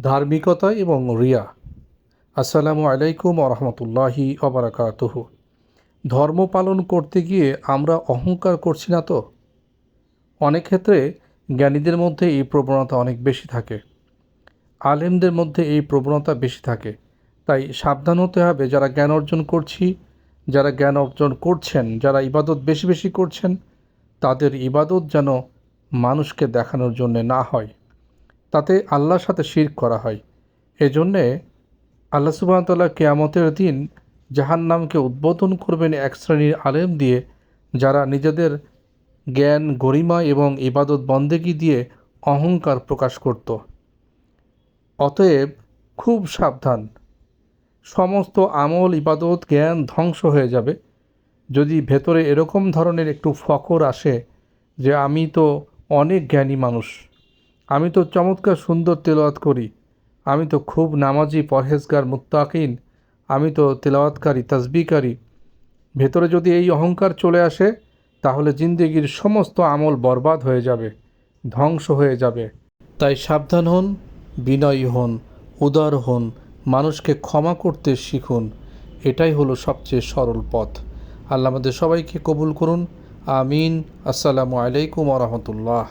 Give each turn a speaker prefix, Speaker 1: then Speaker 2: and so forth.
Speaker 1: ধার্মিকতা এবং রিয়া। আসসালামু আলাইকুম ওরহমতুল্লাহি ওবারাকাতুহু। ধর্ম পালন করতে গিয়ে আমরা অহংকার করছি না তো? অনেক ক্ষেত্রে জ্ঞানীদের মধ্যে এই প্রবণতা অনেক বেশি থাকে, আলেমদের মধ্যে এই প্রবণতা বেশি থাকে। তাই সাবধান হতে হবে, যারা জ্ঞান অর্জন করছি, যারা জ্ঞান অর্জন করছেন, যারা ইবাদত বেশি বেশি করছেন, তাদের ইবাদত যেন মানুষকে দেখানোর জন্যে না হয়, তাতে আল্লাহর সাথে শিরক করা হয়। এজন্যে আল্লাহ সুবহানাহু ওয়া তাআলা কিয়ামতের দিন জাহান্নামকে উদ্বোধন করবেন এক শ্রেণীর আলেম দিয়ে, যারা নিজেদের জ্ঞান, গরিমা এবং ইবাদত বন্দেগী দিয়ে অহংকার প্রকাশ করত। অতএব খুব সাবধান। সমস্ত আমল, ইবাদত, জ্ঞান ধ্বংস হয়ে যাবে যদি ভেতরে এরকম ধরনের একটু ফখর আসে যে আমি তো অনেক জ্ঞানী মানুষ, আমি তো চমৎকার সুন্দর তেলাওয়াত করি, আমি তো খুব নামাজি, পরহেজগার, মুত্তাকিন, আমি তো তেলাওয়াতকারী, তাসবিহকারী। ভেতরে যদি এই অহংকার চলে আসে, তাহলে জিন্দেগির সমস্ত আমল বরবাদ হয়ে যাবে, ধ্বংস হয়ে যাবে। তাই সাবধান হন, বিনয়ী হন, উদার হন, মানুষকে ক্ষমা করতে শিখুন। এটাই হলো সবচেয়ে সরল পথ। আল্লাহ আমাদের সবাইকে কবুল করুন। আমিন। আসসালামু আলাইকুম ওয়া রাহমাতুল্লাহ।